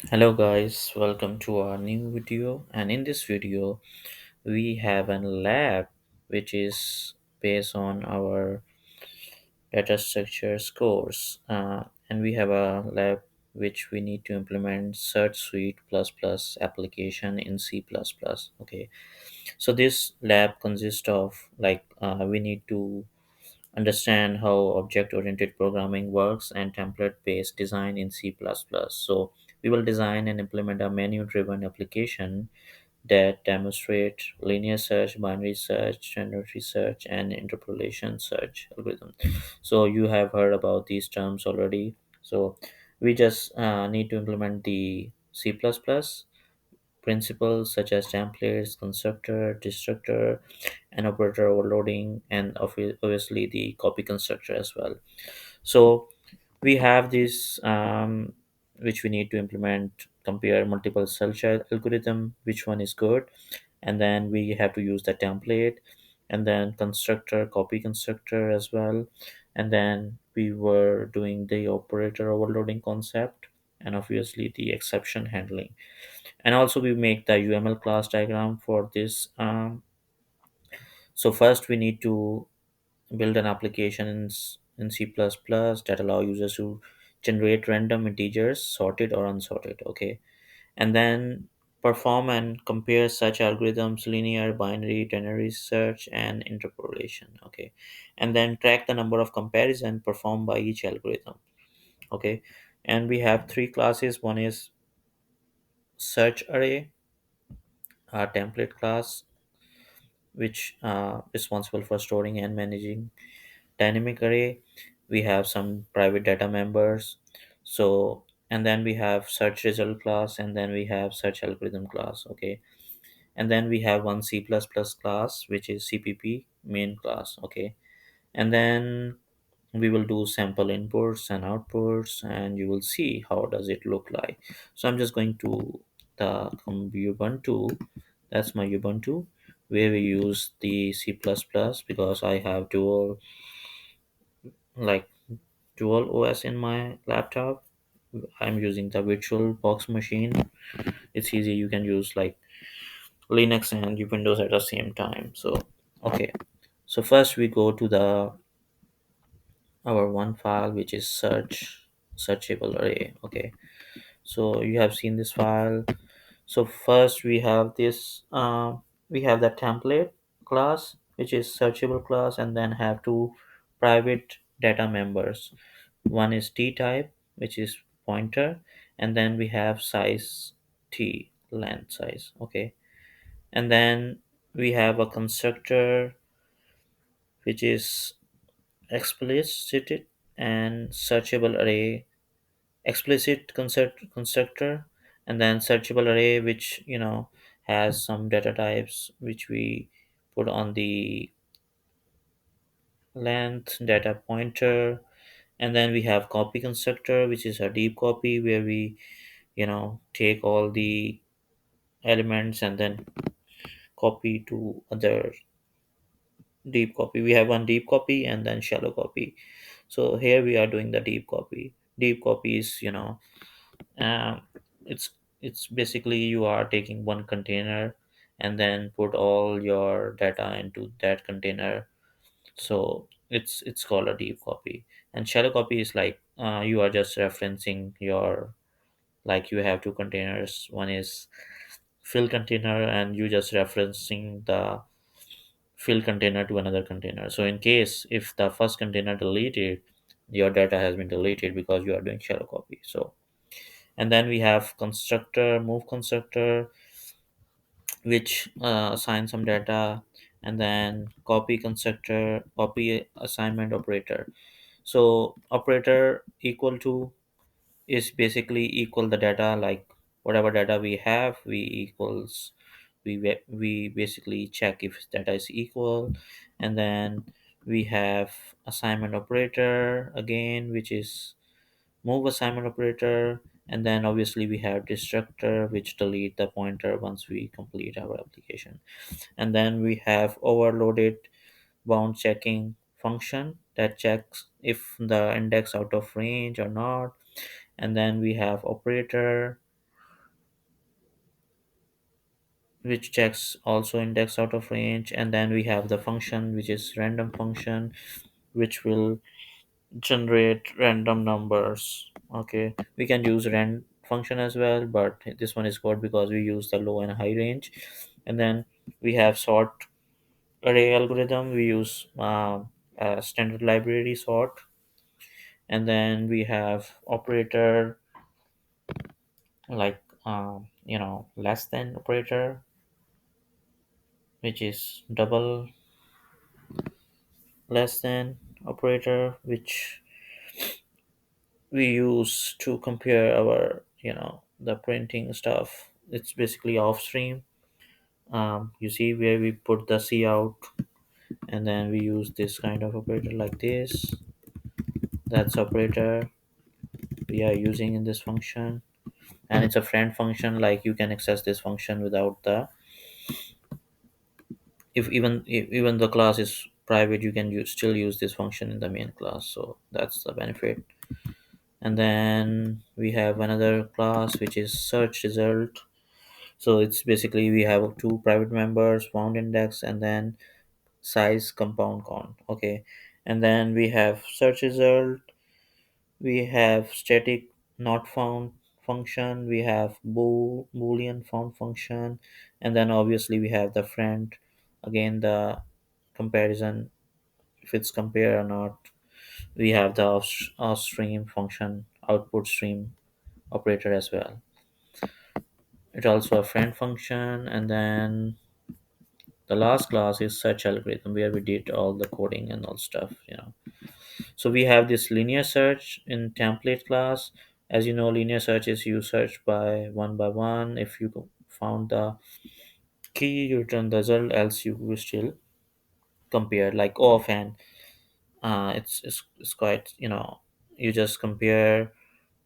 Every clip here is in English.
Hello guys, welcome to our new video, and in this video we have a lab which is based on our data structure course, and we have a lab which we need to implement SearchSuite application in C++. Okay, so this lab consists of we need to understand how object oriented programming works and template based design in C++. So we will design and implement a menu driven application that demonstrate linear search, binary search, ternary search, and interpolation search algorithm. So you have heard about these terms already. So we just need to implement the C++ principles such as templates, constructor, destructor, and operator overloading, and obviously the copy constructor as well. So we have this which we need to implement, compare multiple search algorithm, which one is good, and then we have to use the template, and then constructor, copy constructor as well, and then we were doing the operator overloading concept, and obviously the exception handling, and also we make the UML class diagram for this. So first we need to build an application in C++ that allow users to generate random integers, sorted or unsorted. Okay, and then perform and compare such algorithms: linear, binary, ternary search, and interpolation. Okay, and then track the number of comparison performed by each algorithm. Okay, and we have three classes. One is search array, our template class, which responsible for storing and managing dynamic array. We have some private data members. So, and then we have search result class, and then we have search algorithm class. Okay, and then we have one C++ class which is CPP main class. Okay, and then we will do sample inputs and outputs, and you will see how does it look like. So I'm just going to the Ubuntu. That's my Ubuntu, where we use the C++ because I have like dual OS in my laptop. I'm using the virtual box machine. It's easy, you can use like Linux and Windows at the same time. So okay, so first we go to the our one file which is searchable array. Okay, so you have seen this file. So first we have this we have the template class which is searchable class, and then have two private data members. One is t type, which is pointer, and then we have size t, length size. Okay, and then we have a constructor which is explicit and searchable array, explicit constructor, and then searchable array, which has some data types which we put on the length data pointer. And then we have copy constructor, which is a deep copy, where we take all the elements and then copy to other deep copy. We have one deep copy and then shallow copy. So here we are doing the deep copy. Deep copy is uh, it's it's basically you are taking one container and then put all your data into that container. So it's called a deep copy. And shallow copy is like you are just referencing your, like you have two containers. One is fill container, and you just referencing the fill container to another container. So in case if the first container deleted, your data has been deleted because you are doing shallow copy. So, and then we have constructor, move constructor, which assigns some data, and then copy constructor, copy assignment operator. So operator equal to is basically equal the data, like whatever data we have, we equals, we basically check if data is equal. And then we have assignment operator again, which is move assignment operator. And then obviously we have destructor, which delete the pointer once we complete our application. And then we have overloaded bound checking function that checks if the index out of range or not. And then we have operator, which checks also index out of range. And then we have the function which is random function, which will generate random numbers. Okay, we can use rand function as well, but this one is good because we use the low and high range. And then we have sort array algorithm. We use a standard library sort. And then we have operator like less than operator, which is double less than operator, which we use to compare our the printing stuff. It's basically off stream. You see where we put the c out, and then we use this kind of operator like this. That's operator we are using in this function. And it's a friend function, like you can access this function without the, if even the class is private, you can still use this function in the main class. So that's the benefit. And then we have another class which is search result. So it's basically we have two private members, found index, and then size compound count. Okay. And then we have search result, we have static not found function, we have boolean found function, and then obviously we have the friend, again the comparison, if it's compare or not. We have the off stream function, output stream operator as well. It's also a friend function. And then the last class is search algorithm, where we did all the coding and all stuff. So we have this linear search in template class. As you know, linear search is you search by one. If you found the key, you return the result, else you will still compare, like O of n. It's quite, you just compare,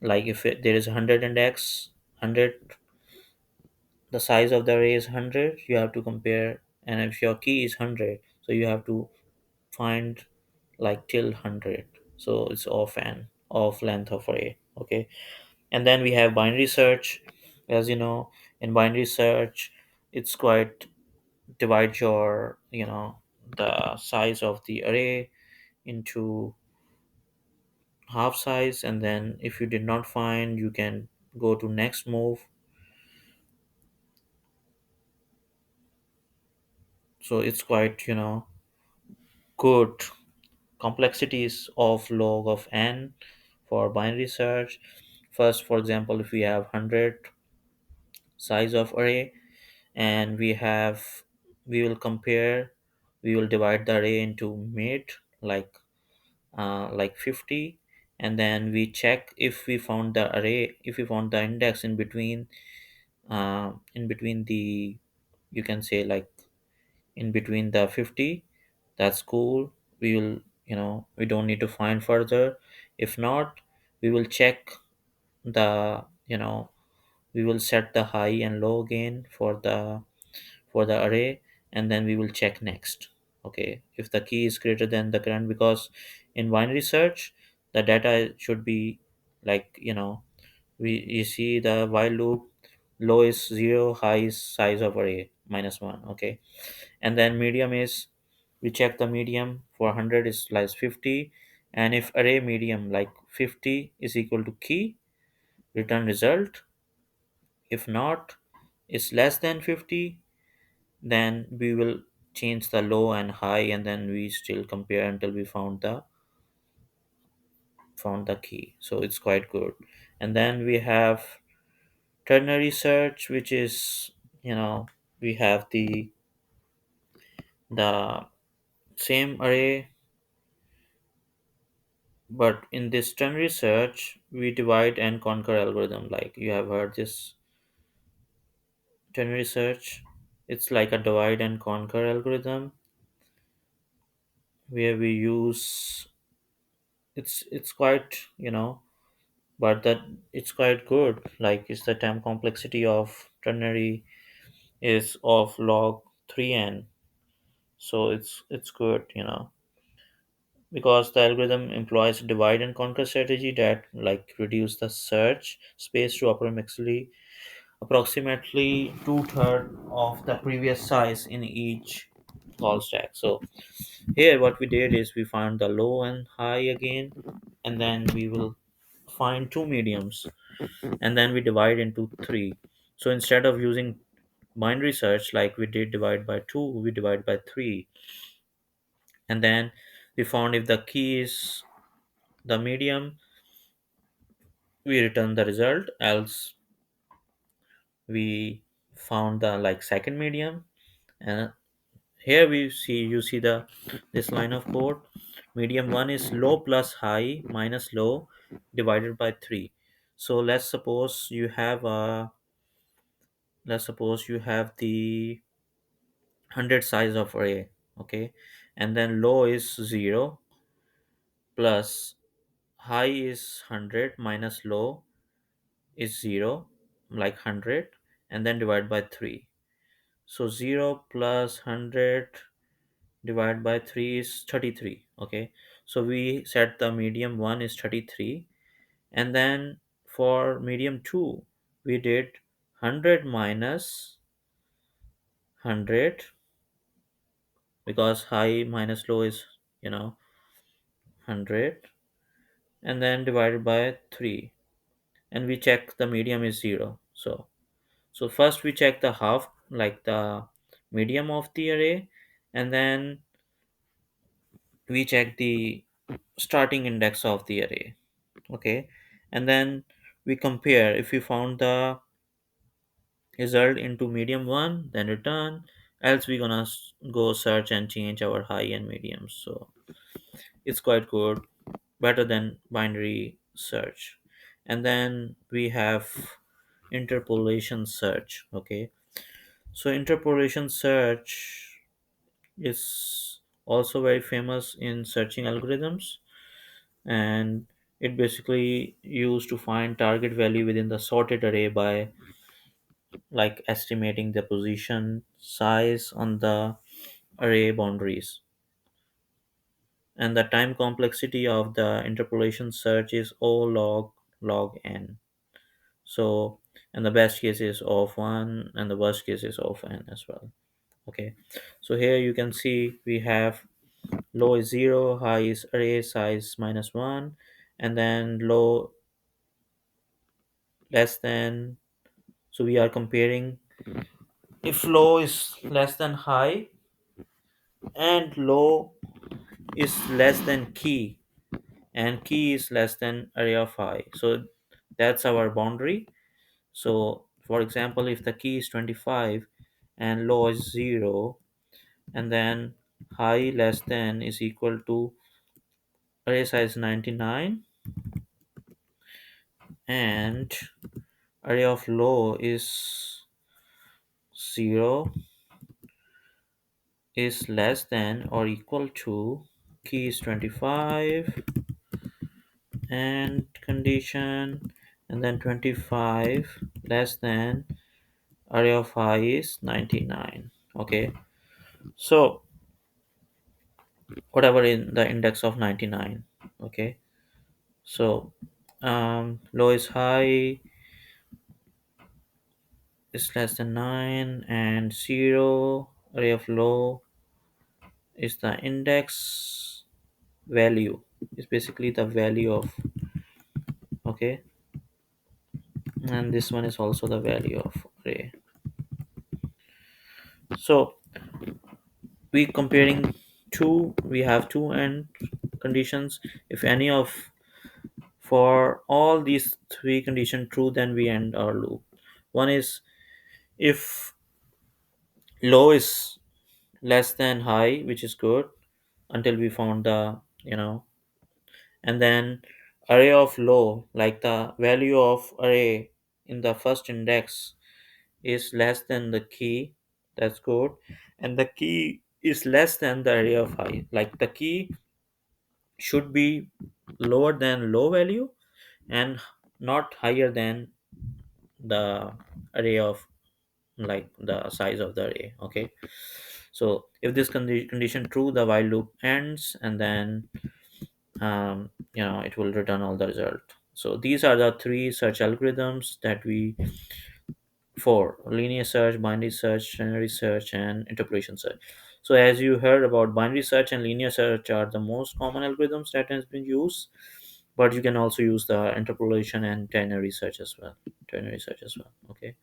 like if there is 100 index, 100, the size of the array is 100, you have to compare. And if your key is 100, so you have to find like till 100. So it's of length of array. Okay. And then we have binary search. As you know, in binary search, it's quite divide your the size of the array into half size. And then if you did not find, you can go to next move. So it's quite good complexities of log of n for binary search. First, for example, if we have 100 size of array, and we will compare, we will divide the array into mid, like 50. And then we check if we found the array, if we found the index in between the, you can say, like in between the 50. That's cool. We don't need to find further. If not, we will check the, we will set the high and low again for the array. And then we will check next. Okay, if the key is greater than the current, because in binary search the data should be like, we you see the while loop, low is 0, high is size of array -1. Okay. And then medium is, we check the medium for 100 is like 50. And if array medium like 50 is equal to key, return result. If not, is less than 50, then we will change the low and high, and then we still compare until we found the key. So it's quite good. And then we have ternary search, which is, we have the same array, but in this ternary search we divide and conquer algorithm. Like you have heard this ternary search. It's like a divide and conquer algorithm, where we use, it's quite, but that it's quite good. Like it's the time complexity of ternary is of log 3n. So it's good, because the algorithm employs divide and conquer strategy that like reduce the search space to approximately two-thirds of the previous size in each call stack. So here what we did is we found the low and high again, and then we will find two mediums, and then we divide into three. So instead of using binary search like we did divide by two, we divide by three, and then we found if the key is the medium, we return the result, else we found the like second medium. And here we see, you see the this line of code, medium one is low plus high minus low divided by 3. So let's suppose you have the 100 size of array, okay, and then low is 0 plus high is 100 minus low is 0, like 100, and then divide by 3. So 0 plus 100 divided by 3 is 33, okay. So we set the medium 1 is 33, and then for medium 2 we did 100 minus 100, because high minus low is, you know, 100, and then divided by 3, and we check the medium is 0. So first we check the half, like the medium of the array, and then we check the starting index of the array, okay, and then we compare. If we found the result into medium one, then return, else we gonna go search and change our high and medium. So it's quite good, better than binary search. And then we have interpolation search, okay. So interpolation search is also very famous in searching algorithms, and it basically used to find target value within the sorted array by like estimating the position size on the array boundaries. And the time complexity of the interpolation search is O log n. So, and the best case is O of 1 and the worst case is O of n as well, okay. So here you can see we have low is 0, high is array size minus 1, and then low less than. So we are comparing if low is less than high and low is less than key, and key is less than array of high. So that's our boundary. So for example, if the key is 25 and low is 0, and then high less than is equal to array size 99, and array of low is 0 is less than or equal to key is 25 and condition, and then 25 less than array of high is 99, okay. So whatever in the index of 99, okay. So low is high is less than 9, and 0 array of low is the index value, is basically the value of, okay, and this one is also the value of array. So we comparing two, we have two end conditions. If any of, for all these three condition true, then we end our loop. One is if low is less than high, which is good until we found the, you know, and then array of low, like the value of array in the first index is less than the key, that's good, and the key is less than the array of high, like the key should be lower than low value and not higher than the array of, like the size of the array, okay. So if this condition true, the while loop ends, and then it will return all the result. So these are the three search algorithms that we four: linear search, binary search, ternary search, and interpolation search. So as you heard about, binary search and linear search are the most common algorithms that has been used, but you can also use the interpolation and ternary search as well. Ternary search as well. Okay,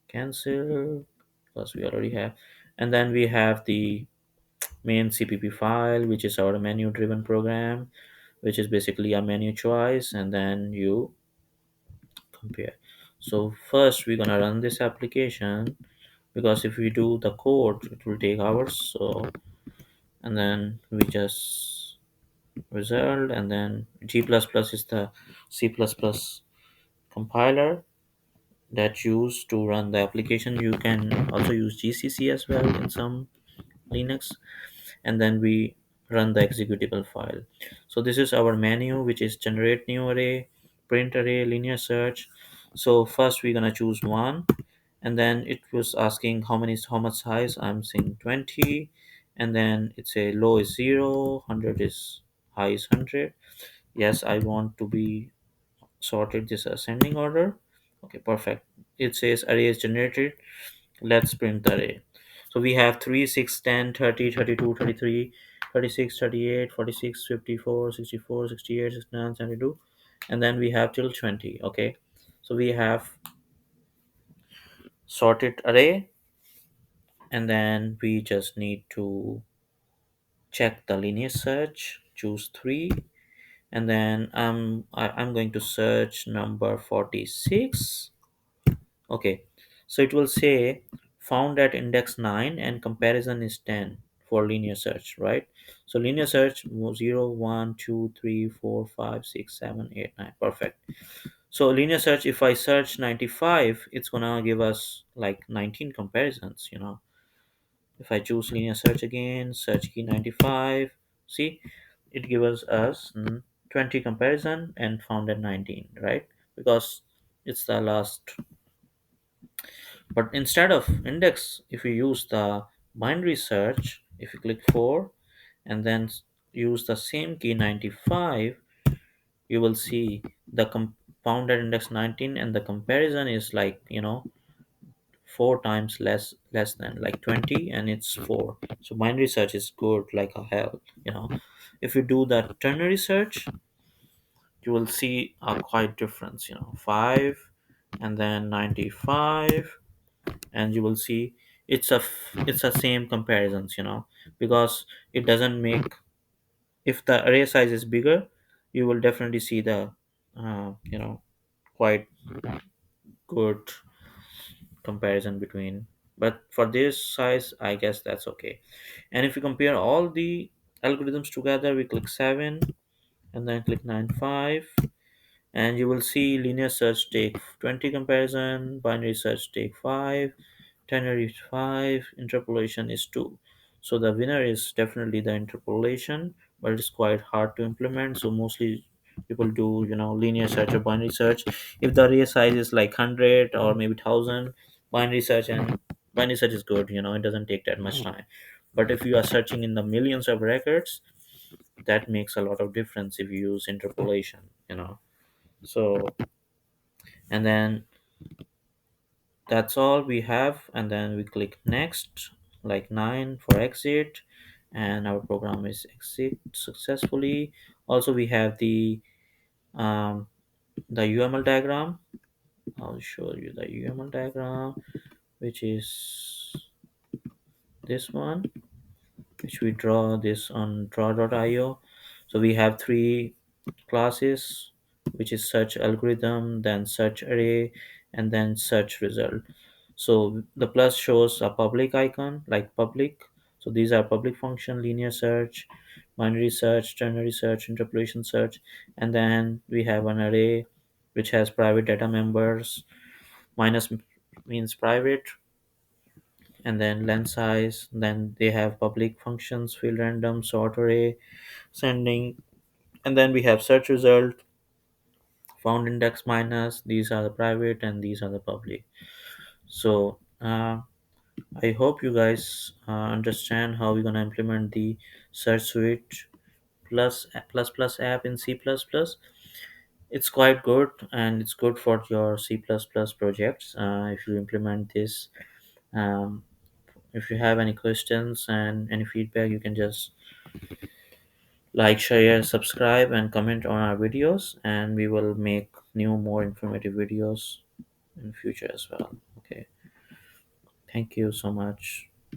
cancel because we already have, and then we have the main CPP file, which is our menu driven program, which is basically a menu choice, and then you compare. So first we're gonna run this application, because if we do the code it will take hours. So, and then we just result, and then G++ is the C++ compiler that used to run the application. You can also use GCC as well in some Linux, and then we run the executable file. So this is our menu, which is generate new array, print array, linear search. So first we're gonna choose one, and then it was asking how much size. I'm saying 20, and then it's a low is 0, 100 is high is 100. Yes, I want to be sorted this ascending order. Okay, perfect. It says array is generated. Let's print the array. So we have 3, 6, 10, 30, 32, 33, 36, 38, 46, 54, 64, 68, 69, 72, and then we have till 20. Okay, so we have sorted array, and then we just need to check the linear search, choose 3, and then I'm going to search number 46. Okay, so it will say found at index 9 and comparison is 10 for linear search, right? So linear search 0, 1, 2, 3, 4, 5, 6, 7, 8, 9. Perfect. So linear search, if I search 95, it's gonna give us like 19 comparisons, you know. If I choose linear search again, search key 95, see, it gives us 20 comparison and found at 19, right? Because it's the last. But instead of index, if you use the binary search, if you click 4 and then use the same key 95, you will see the compounded index 19, and the comparison is like, you know, 4 times less than like 20, and it's 4. So binary search is good like a hell, you know. If you do the ternary search, you will see a quite difference, you know, 5 and then 95, and you will see it's a same comparisons, you know, because it doesn't make, if the array size is bigger, you will definitely see the you know, quite good comparison between, but for this size I guess that's okay. And if you compare all the algorithms together, we click 7 and then click 9 5, and you will see linear search take 20 comparison, binary search take 5, ternary is 5, interpolation is 2. So the winner is definitely the interpolation, but it's quite hard to implement. So mostly people do, you know, linear search or binary search. If the array size is like 100 or maybe 1000, binary search, and binary search is good, you know, it doesn't take that much time. But if you are searching in the millions of records, that makes a lot of difference if you use interpolation, you know. So, and then that's all we have, and then we click next, like 9 for exit, and our program is exit successfully. Also we have um, the UML diagram. I'll show you the UML diagram, which is this one, which we draw this on draw.io. So we have three classes, which is search algorithm, then search array, and then search result. So the plus shows a public icon like public. So these are public function: linear search, binary search, ternary search, interpolation search, and then we have an array which has private data members. Minus means private, and then length size. Then they have public functions: field random, sort array, sending, and then we have search result, found index minus. These are the private and these are the public. So I hope you guys understand how we're gonna implement the Search Suite plus plus plus app in C++. It's quite good, and it's good for your C++ projects if you implement this. um, if you have any questions and any feedback, you can just like, share, subscribe, and comment on our videos, and we will make new, more informative videos in future as well. Okay, thank you so much.